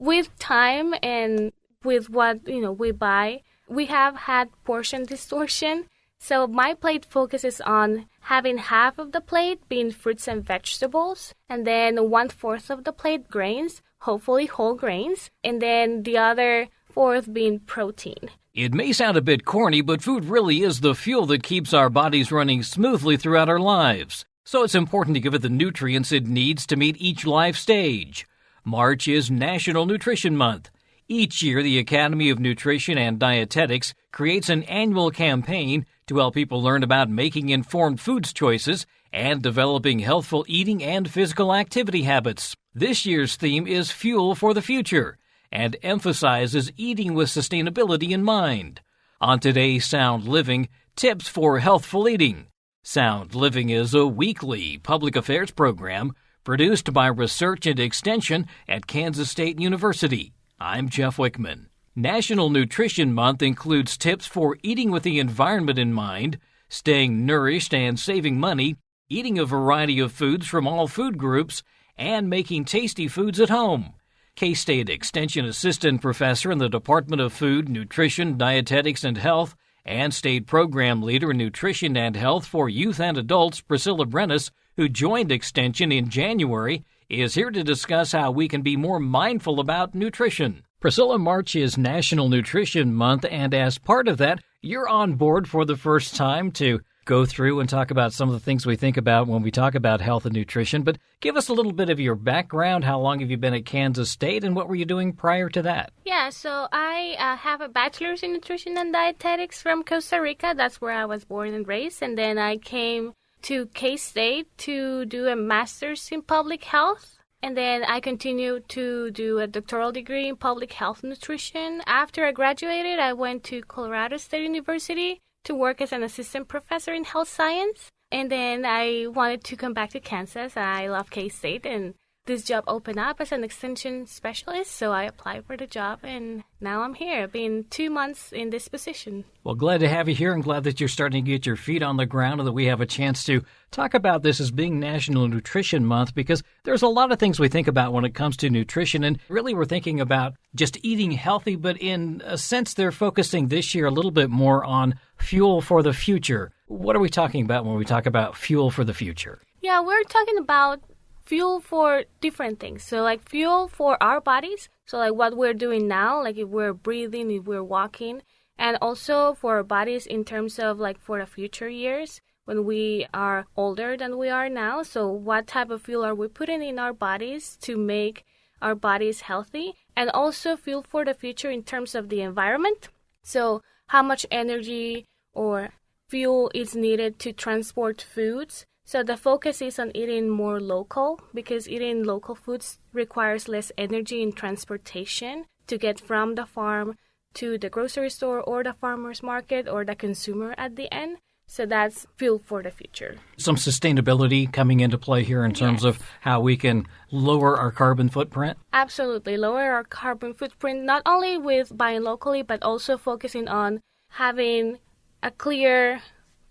with time and with what, we buy, we have had portion distortion. So my plate focuses on having half of the plate being fruits and vegetables, and then 1/4 of the plate grains, hopefully whole grains, and then the other fourth being protein. It may sound a bit corny, but food really is the fuel that keeps our bodies running smoothly throughout our lives. So it's important to give it the nutrients it needs to meet each life stage. March is National Nutrition Month. Each year, the Academy of Nutrition and Dietetics creates an annual campaign to help people learn about making informed foods choices and developing healthful eating and physical activity habits. This year's theme is Fuel for the Future and emphasizes eating with sustainability in mind. On today's Sound Living, tips for healthful eating. Sound Living is a weekly public affairs program produced by Research and Extension at Kansas State University. I'm Jeff Wichman. National Nutrition Month includes tips for eating with the environment in mind, staying nourished and saving money, eating a variety of foods from all food groups, and making tasty foods at home. K-State Extension Assistant Professor in the Department of Food, Nutrition, Dietetics and Health, and State Program Leader in Nutrition and Health for Youth and Adults, Priscilla Brenes, who joined Extension in January, is here to discuss how we can be more mindful about nutrition. Priscilla, March is National Nutrition Month, and as part of that, you're on board for the first time to go through and talk about some of the things we think about when we talk about health and nutrition. But give us a little bit of your background. How long have you been at Kansas State, and what were you doing prior to that? Yeah, so I have a bachelor's in nutrition and dietetics from Costa Rica. That's where I was born and raised. And then I came to K-State to do a master's in public health. And then I continued to do a doctoral degree in public health nutrition. After I graduated, I went to Colorado State University to work as an assistant professor in health science. And then I wanted to come back to Kansas. I love K-State, and this job opened up as an extension specialist, so I applied for the job, and now I'm here. I've been 2 months in this position. Well, glad to have you here, and glad that you're starting to get your feet on the ground and that we have a chance to talk about this as being National Nutrition Month, because there's a lot of things we think about when it comes to nutrition, and really we're thinking about just eating healthy, but in a sense they're focusing this year a little bit more on fuel for the future. What are we talking about when we talk about fuel for the future? Yeah, we're talking about fuel for different things. So like fuel for our bodies. So like what we're doing now, like if we're breathing, if we're walking, and also for our bodies in terms of like for the future years when we are older than we are now. So what type of fuel are we putting in our bodies to make our bodies healthy? And also fuel for the future in terms of the environment. So how much energy or fuel is needed to transport foods. So the focus is on eating more local, because eating local foods requires less energy in transportation to get from the farm to the grocery store or the farmer's market or the consumer at the end. So that's fuel for the future. Some sustainability coming into play here in terms of how we can lower our carbon footprint? Absolutely. Lower our carbon footprint, not only with buying locally, but also focusing on having a clear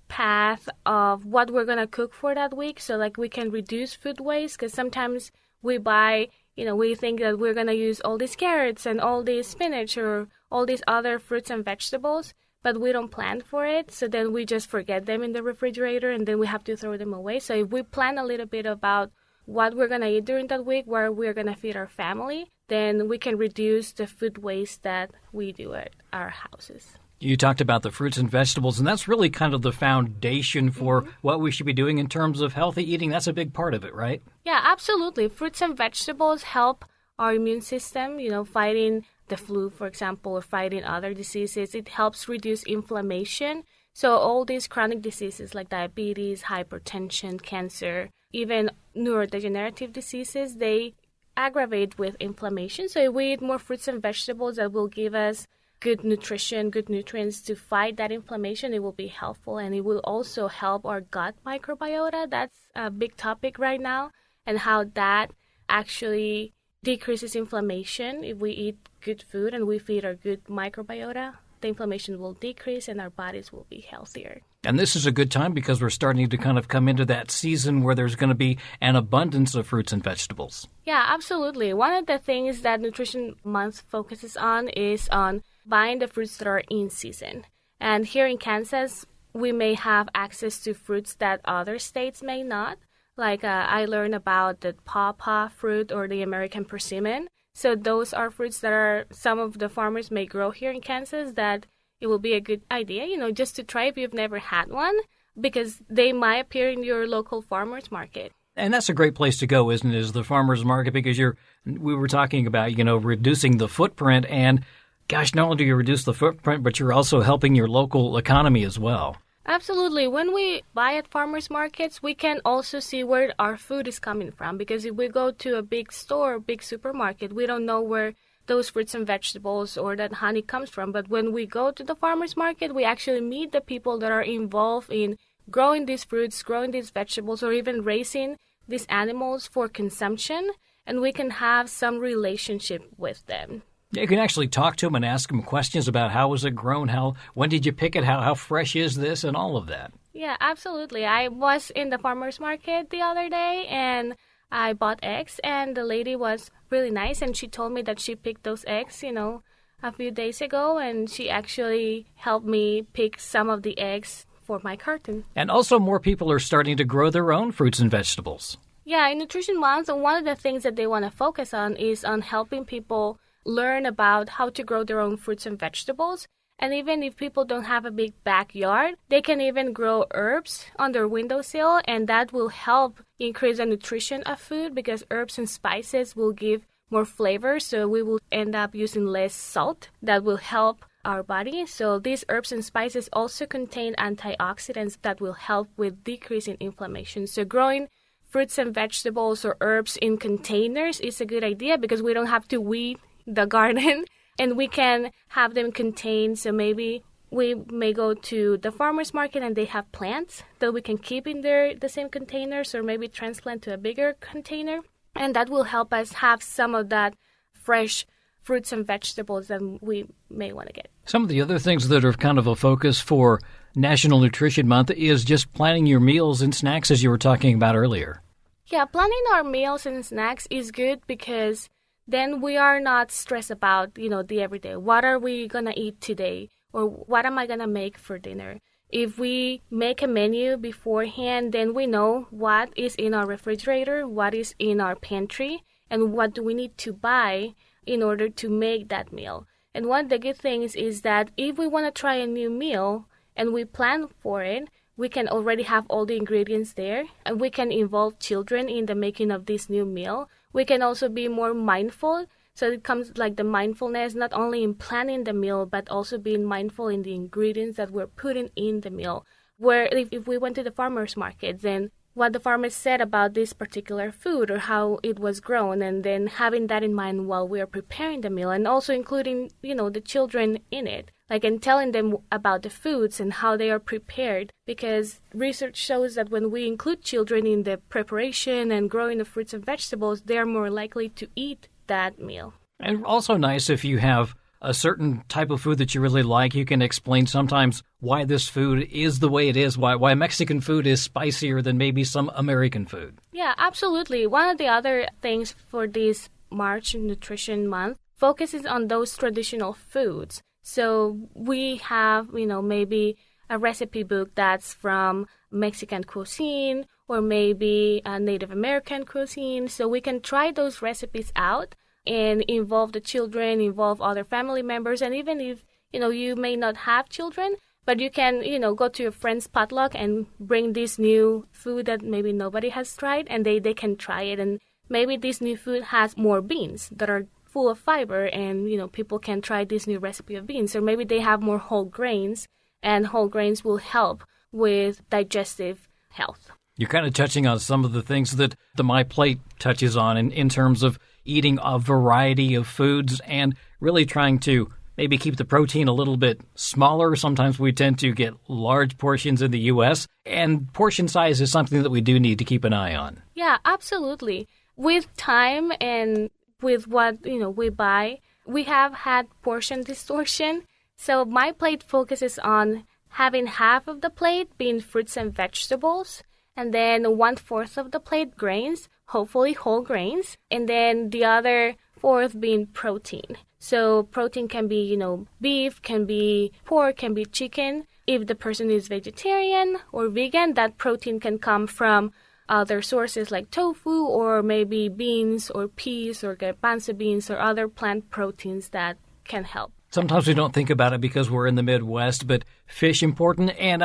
path of what we're going to cook for that week, so like we can reduce food waste, because sometimes we buy, we think that we're going to use all these carrots and all this spinach or all these other fruits and vegetables, but we don't plan for it, so then we just forget them in the refrigerator and then we have to throw them away. So if we plan a little bit about what we're going to eat during that week, where we're going to feed our family, then we can reduce the food waste that we do at our houses. You talked about the fruits and vegetables, and that's really kind of the foundation for what we should be doing in terms of healthy eating. That's a big part of it, right? Yeah, absolutely. Fruits and vegetables help our immune system, fighting the flu, for example, or fighting other diseases. It helps reduce inflammation. So all these chronic diseases like diabetes, hypertension, cancer, even neurodegenerative diseases, they aggravate with inflammation. So if we eat more fruits and vegetables, that will give us good nutrition, good nutrients to fight that inflammation. It will be helpful, and it will also help our gut microbiota. That's a big topic right now, and how that actually decreases inflammation. If we eat good food and we feed our good microbiota, the inflammation will decrease and our bodies will be healthier. And this is a good time because we're starting to kind of come into that season where there's going to be an abundance of fruits and vegetables. Yeah, absolutely. One of the things that Nutrition Month focuses on is on buying the fruits that are in season. And here in Kansas, we may have access to fruits that other states may not. Like I learned about the pawpaw fruit or the American persimmon. So those are fruits that are some of the farmers may grow here in Kansas that it will be a good idea, just to try if you've never had one, because they might appear in your local farmer's market. And that's a great place to go, isn't it, is the farmer's market, because we were talking about, reducing the footprint. And gosh, not only do you reduce the footprint, but you're also helping your local economy as well. Absolutely. When we buy at farmers markets, we can also see where our food is coming from, because if we go to a big store, big supermarket, we don't know where those fruits and vegetables or that honey comes from. But when we go to the farmers market, we actually meet the people that are involved in growing these fruits, growing these vegetables, or even raising these animals for consumption, and we can have some relationship with them. Yeah, you can actually talk to them and ask them questions about how was it grown, when did you pick it, how fresh is this, and all of that. Yeah, absolutely. I was in the farmers market the other day, and I bought eggs, and the lady was really nice, and she told me that she picked those eggs, a few days ago, and she actually helped me pick some of the eggs for my carton. And also more people are starting to grow their own fruits and vegetables. Yeah, in Nutrition Month, one of the things that they want to focus on is on helping people learn about how to grow their own fruits and vegetables. And even if people don't have a big backyard, they can even grow herbs on their windowsill, and that will help increase the nutrition of food, because herbs and spices will give more flavor, so we will end up using less salt. That will help our body. So these herbs and spices also contain antioxidants that will help with decreasing inflammation. So growing fruits and vegetables or herbs in containers is a good idea, because we don't have to weed the garden. And we can have them contained, so maybe we may go to the farmer's market and they have plants that we can keep in the same containers, or maybe transplant to a bigger container. And that will help us have some of that fresh fruits and vegetables that we may want to get. Some of the other things that are kind of a focus for National Nutrition Month is just planning your meals and snacks, as you were talking about earlier. Yeah, planning our meals and snacks is good, because then we are not stressed about, the everyday. What are we going to eat today? Or what am I going to make for dinner? If we make a menu beforehand, then we know what is in our refrigerator, what is in our pantry, and what do we need to buy in order to make that meal. And one of the good things is that if we want to try a new meal and we plan for it, we can already have all the ingredients there, and we can involve children in the making of this new meal. We can also be more mindful. So it comes like the mindfulness, not only in planning the meal, but also being mindful in the ingredients that we're putting in the meal. Where if we went to the farmer's market, then what the farmers said about this particular food or how it was grown, and then having that in mind while we are preparing the meal, and also including, the children in it. And telling them about the foods and how they are prepared, because research shows that when we include children in the preparation and growing the fruits and vegetables, they are more likely to eat that meal. And also nice if you have a certain type of food that you really like, you can explain sometimes why this food is the way it is, why Mexican food is spicier than maybe some American food. Yeah, absolutely. One of the other things for this March Nutrition Month focuses on those traditional foods. So we have, maybe a recipe book that's from Mexican cuisine, or maybe a Native American cuisine. So we can try those recipes out and involve the children, involve other family members. And even if, you may not have children, but you can, go to your friend's potluck and bring this new food that maybe nobody has tried, and they can try it. And maybe this new food has more beans that are full of fiber, and people can try this new recipe of beans. Or maybe they have more whole grains, and whole grains will help with digestive health. You're kind of touching on some of the things that the My Plate touches on in terms of eating a variety of foods and really trying to maybe keep the protein a little bit smaller. Sometimes we tend to get large portions in the U.S., and portion size is something that we do need to keep an eye on. Yeah, absolutely. With time and with what we buy, we have had portion distortion. So My Plate focuses on having half of the plate being fruits and vegetables, and then 1/4 of the plate grains, hopefully whole grains, and then the other fourth being protein. So protein can be, beef, can be pork, can be chicken. If the person is vegetarian or vegan, that protein can come from other sources like tofu or maybe beans or peas or garbanzo beans or other plant proteins that can help. Sometimes we don't think about it because we're in the Midwest, but fish important. And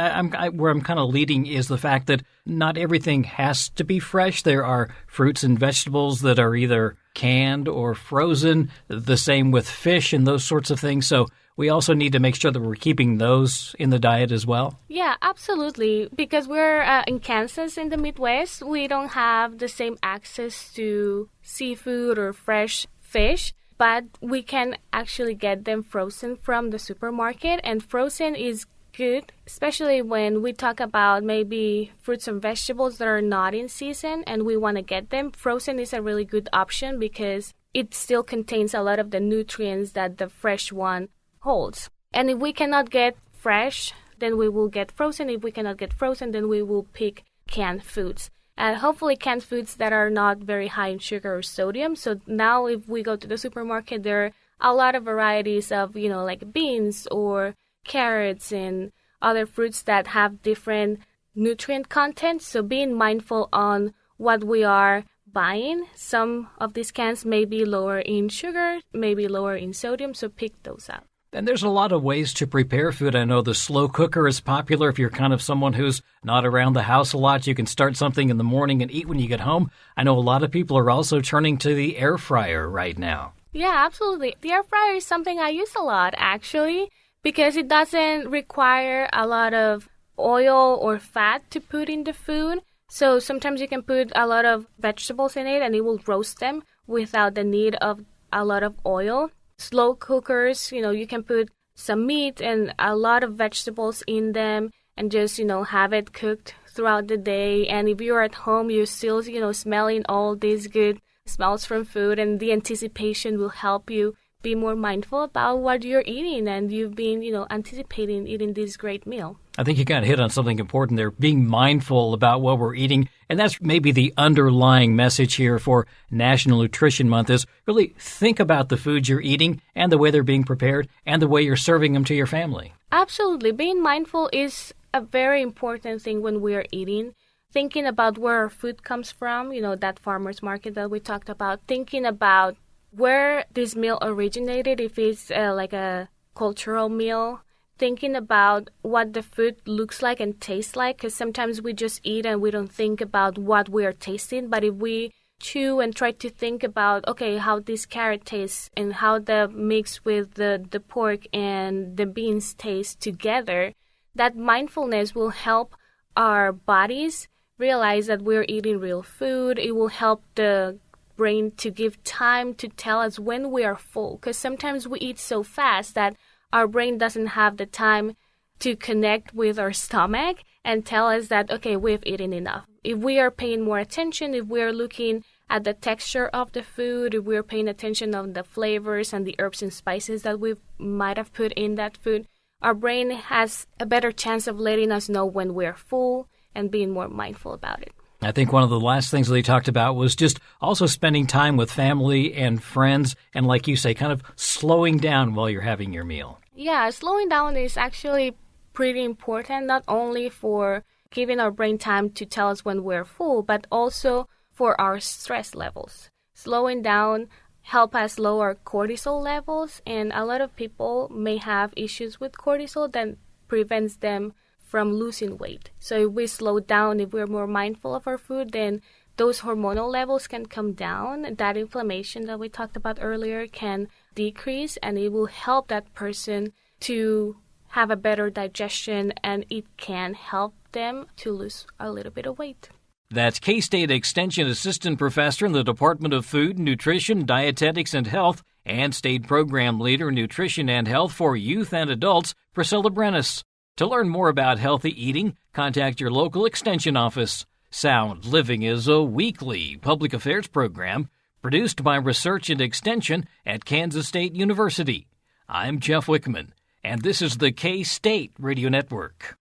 where I'm kind of leading is the fact that not everything has to be fresh. There are fruits and vegetables that are either canned or frozen, the same with fish and those sorts of things. So we also need to make sure that we're keeping those in the diet as well. Yeah, absolutely. Because we're in Kansas in the Midwest, we don't have the same access to seafood or fresh fish. But we can actually get them frozen from the supermarket, and frozen is good, especially when we talk about maybe fruits and vegetables that are not in season and we want to get them. Frozen is a really good option because it still contains a lot of the nutrients that the fresh one holds. And if we cannot get fresh, then we will get frozen. If we cannot get frozen, then we will pick canned foods. And hopefully canned foods that are not very high in sugar or sodium. So now if we go to the supermarket, there are a lot of varieties of, like beans or carrots and other fruits that have different nutrient content. So being mindful on what we are buying. Some of these cans may be lower in sugar, maybe lower in sodium, so pick those out. And there's a lot of ways to prepare food. I know the slow cooker is popular. If you're kind of someone who's not around the house a lot, you can start something in the morning and eat when you get home. I know a lot of people are also turning to the air fryer right now. Yeah, absolutely. The air fryer is something I use a lot, actually, because it doesn't require a lot of oil or fat to put in the food. So sometimes you can put a lot of vegetables in it and it will roast them without the need of a lot of oil. Slow cookers, you can put some meat and a lot of vegetables in them and just, have it cooked throughout the day. And if you're at home, you're still, smelling all these good smells from food, and the anticipation will help you be more mindful about what you're eating, and you've been, anticipating eating this great meal. I think you kind of hit on something important there, being mindful about what we're eating. And that's maybe the underlying message here for National Nutrition Month is really think about the foods you're eating and the way they're being prepared and the way you're serving them to your family. Absolutely. Being mindful is a very important thing when we are eating. Thinking about where our food comes from, that farmer's market that we talked about, thinking about where this meal originated, if it's like a cultural meal, thinking about what the food looks like and tastes like, because sometimes we just eat and we don't think about what we are tasting. But if we chew and try to think about, okay, how this carrot tastes and how the mix with the pork and the beans taste together, that mindfulness will help our bodies realize that we're eating real food. It will help the brain to give time to tell us when we are full, because sometimes we eat so fast that our brain doesn't have the time to connect with our stomach and tell us that, okay, we've eaten enough. If we are paying more attention, if we are looking at the texture of the food, if we are paying attention on the flavors and the herbs and spices that we might have put in that food, our brain has a better chance of letting us know when we're full and being more mindful about it. I think one of the last things they talked about was just also spending time with family and friends and, like you say, kind of slowing down while you're having your meal. Yeah, slowing down is actually pretty important, not only for giving our brain time to tell us when we're full, but also for our stress levels. Slowing down help us lower cortisol levels, and a lot of people may have issues with cortisol that prevents them from losing weight. So if we slow down, if we're more mindful of our food, then those hormonal levels can come down. That inflammation that we talked about earlier can decrease, and it will help that person to have a better digestion, and it can help them to lose a little bit of weight. That's K-State Extension Assistant Professor in the Department of Food, Nutrition, Dietetics and Health, and State Program Leader in Nutrition and Health for Youth and Adults, Priscilla Brenes. To learn more about healthy eating, contact your local Extension office. Sound Living is a weekly public affairs program produced by Research and Extension at Kansas State University. I'm Jeff Wichman, And this is the K-State Radio Network.